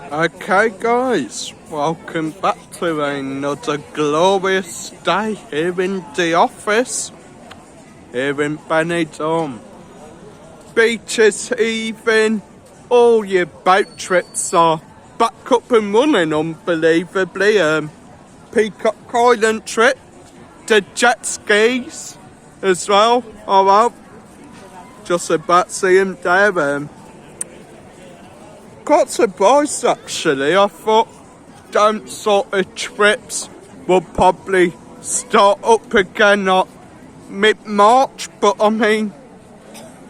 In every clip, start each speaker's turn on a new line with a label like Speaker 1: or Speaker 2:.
Speaker 1: Okay guys, welcome back to another glorious day here in the office, here in Benidorm. Beaches heaving, all your boat trips are back up and running unbelievably. Peacock Island trip, the jet skis as well, just about to see them there. Quite surprised actually. I thought them sort of trips will probably start up again at mid-March, but I mean,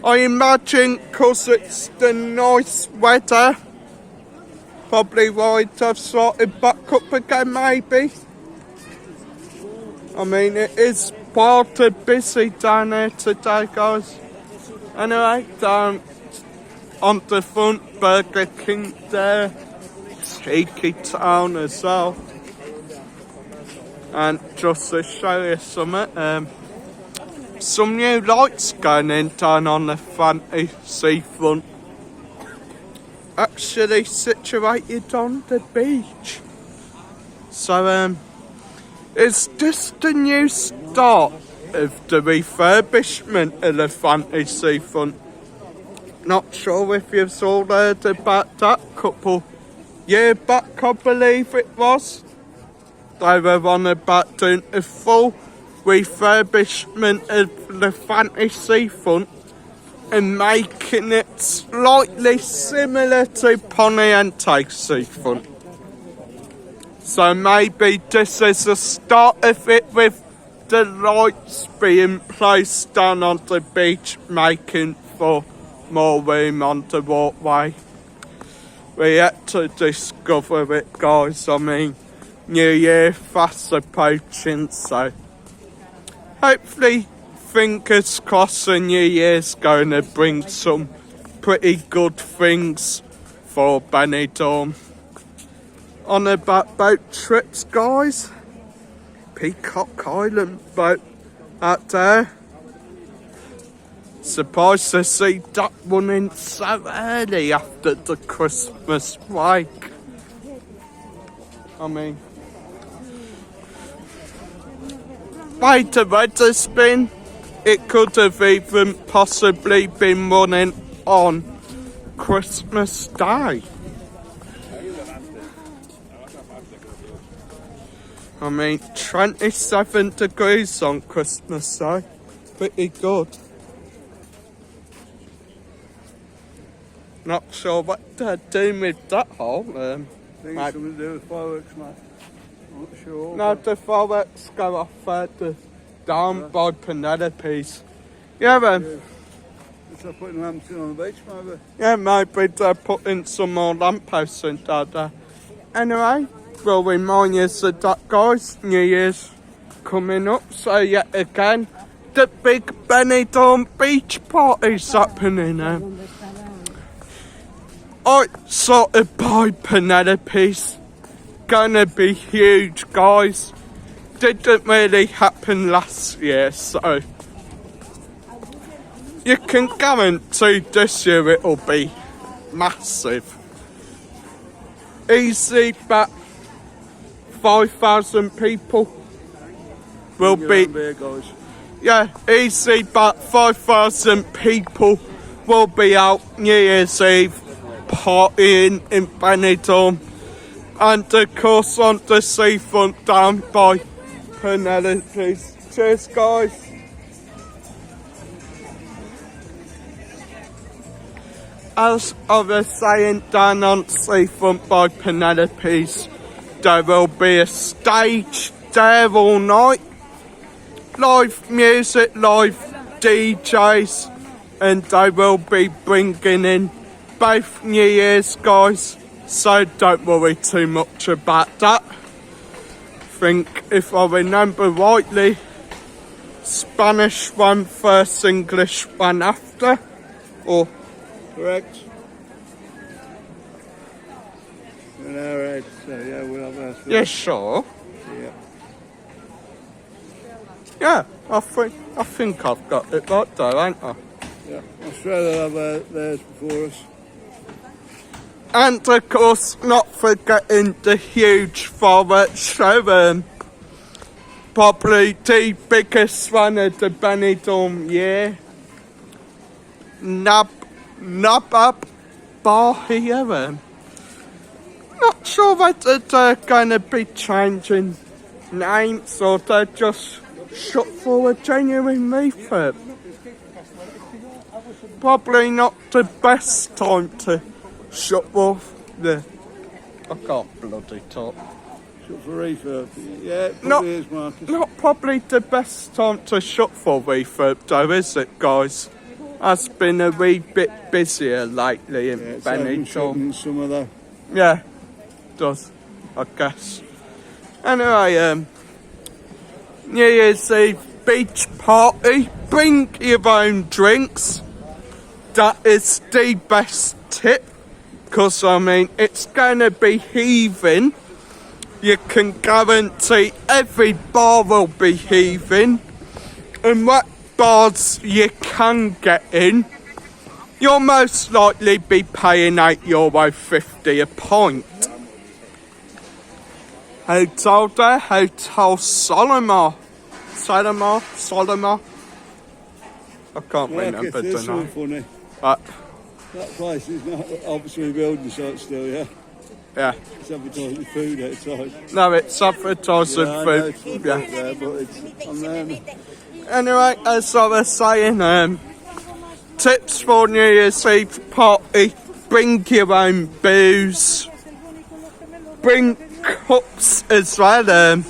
Speaker 1: I imagine because it's the nice weather, probably might have started back up again maybe. I mean, it is party busy down here today guys. Anyway, down on the front, Burger King there, Tiki Town as well. And just to show you something, some new lights going in down on the Levante seafront. Actually situated on the beach. So, is this the new start of the refurbishment of the Levante seafront? Not sure if you've all heard about that couple year back, I believe it was. They were on about doing a full refurbishment of the Levante seafront and making it slightly similar to Ponente seafront. So maybe this is the start of it, with the lights being placed down on the beach, making for more room on the walkway. We yet to discover it guys. I mean, New Year fast approaching, so hopefully fingers crossed the New Year's going to bring some pretty good things for Benidorm. On about boat trips guys, Peacock Island boat out there. Surprised to see that one in so early after the Christmas break. I mean, way the weather's been, it could have even possibly been running on Christmas Day. I mean, 27 degrees on Christmas Day, pretty good. Not sure what they're doing with that hole.
Speaker 2: I think it's something to do with fireworks, mate. I'm not sure.
Speaker 1: No, the fireworks go off down by Penelope's. Yeah,
Speaker 2: Is they putting lamps in on the beach, maybe?
Speaker 1: yeah, maybe they're putting some more lampposts in there. Anyway, we'll remind you of that, guys. New Year's coming up, so yet again, the big Benidorm beach party's happening now. I sorted by Penelope's. Gonna be huge, guys. Didn't really happen last year, so you can guarantee this year it'll be massive. Easy, but 5,000 people will be.
Speaker 2: There, guys.
Speaker 1: Yeah, easy, but 5,000 people will be out New Year's Eve partying in Benidorm, and of course on the seafront down by Penelope's. Cheers guys. As I was saying, down on seafront by Penelope's, there will be a stage there all night, live music, live DJs, and they will be bringing in both New Year's guys, so don't worry too much about that. I think if I remember rightly, Spanish one first, English one after, or
Speaker 2: Correct. In our head, so yeah, we'll have our
Speaker 1: yeah, sure.
Speaker 2: Yeah.
Speaker 1: Yeah, I think I've got it right there, ain't I?
Speaker 2: Yeah. Australia will have theirs before us.
Speaker 1: And of course, not forgetting the huge fireworks show. Probably the biggest one of the Benidorm year. Nub up bar here. Not sure whether they're gonna be changing names or they're just shut for a genuine refurb. Probably not the best time to shut off the. I can't bloody talk.
Speaker 2: Shut for refurb. Yeah, it
Speaker 1: Not-
Speaker 2: probably is, Marcus.
Speaker 1: Not probably the best time to shut for refurb though, is it, guys? Has been a wee bit busier lately in
Speaker 2: It's having shut
Speaker 1: Benidorm.
Speaker 2: in summer though.
Speaker 1: Yeah, does, I guess. Anyway, New Year's Eve beach party. Bring your own drinks. That is the best tip. Because, I mean, it's going to be heaving. You can guarantee every bar will be heaving. And what bars you can get in, you'll most likely be paying €8.50 a pint. Hotel there, Hotel Solomar. I can't remember
Speaker 2: This
Speaker 1: the
Speaker 2: is
Speaker 1: name.
Speaker 2: funny.
Speaker 1: But,
Speaker 2: That place is not obviously building site still, yeah.
Speaker 1: yeah.
Speaker 2: It's advertising food outside.
Speaker 1: No, it's advertising
Speaker 2: Yeah, I know
Speaker 1: food.
Speaker 2: it's food
Speaker 1: Yeah.
Speaker 2: out there, but it's on there.
Speaker 1: Anyway, as I was saying, tips for New Year's Eve party: bring your own booze, bring cups as well.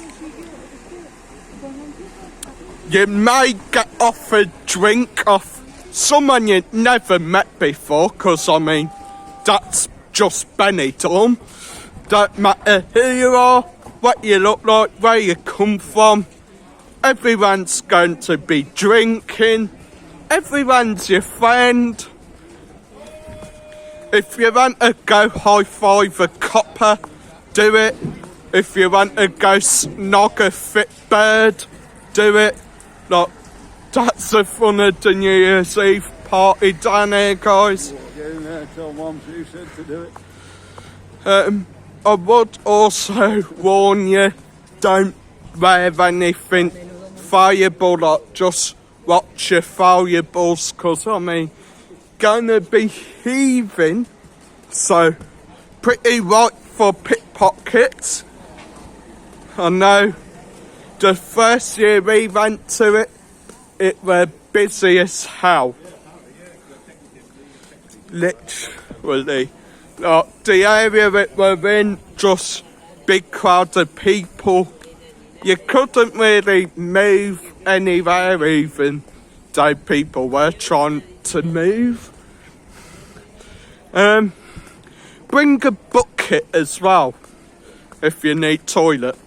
Speaker 1: You may get offered drink off someone you've never met before, because I mean, that's just Benidorm. Don't matter who you are, what you look like, where you come from. Everyone's going to be drinking. Everyone's your friend. If you want to go high five a copper, do it. If you want to go snog a fit bird, do it. Like, that's the fun of the New Year's Eve party down here, guys.
Speaker 2: Get in there, tell Mum who said to do it.
Speaker 1: I would also warn you, don't wear anything valuable, like just watch your valuables, because I mean, gonna be heaving, so pretty right for pickpockets. I know the first year we went to it, it were busy as hell. Literally. Like, the area that we're in, just big crowd of people. You couldn't really move anywhere, even though people were trying to move. Bring a bucket as well if you need toilet.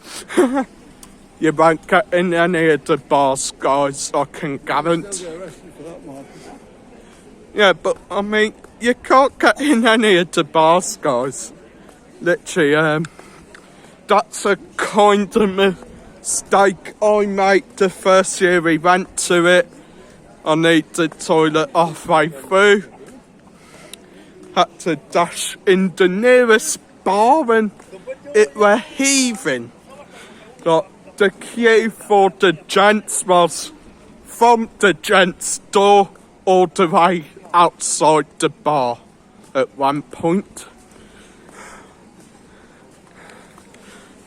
Speaker 1: You won't get in any of the bars, guys, I can guarantee.
Speaker 2: They'll get arrested for that, Marcus.
Speaker 1: Yeah, but I mean, you can't get in any of the bars, guys. Literally, that's a kind of mistake I made the first year we went to it. I need the toilet halfway through. Had to dash in the nearest bar and it were heaving. Like, the queue for the gents was from the gents' door all the way outside the bar at one point.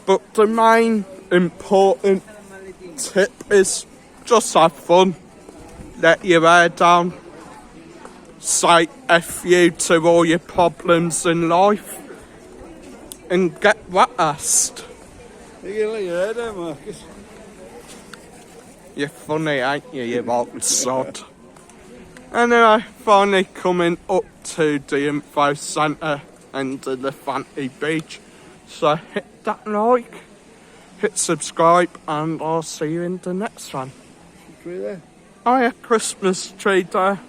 Speaker 1: But the main important tip is just have fun, let your hair down, say F you to all your problems in life, and get waxed.
Speaker 2: You can let your hair down, Marcus.
Speaker 1: You're funny, ain't you, you old sod? Anyway, finally coming up to the info centre and the Levante beach. So hit that like, hit subscribe, and I'll see you in the next one.
Speaker 2: Tree there.
Speaker 1: Oh yeah, Christmas tree there.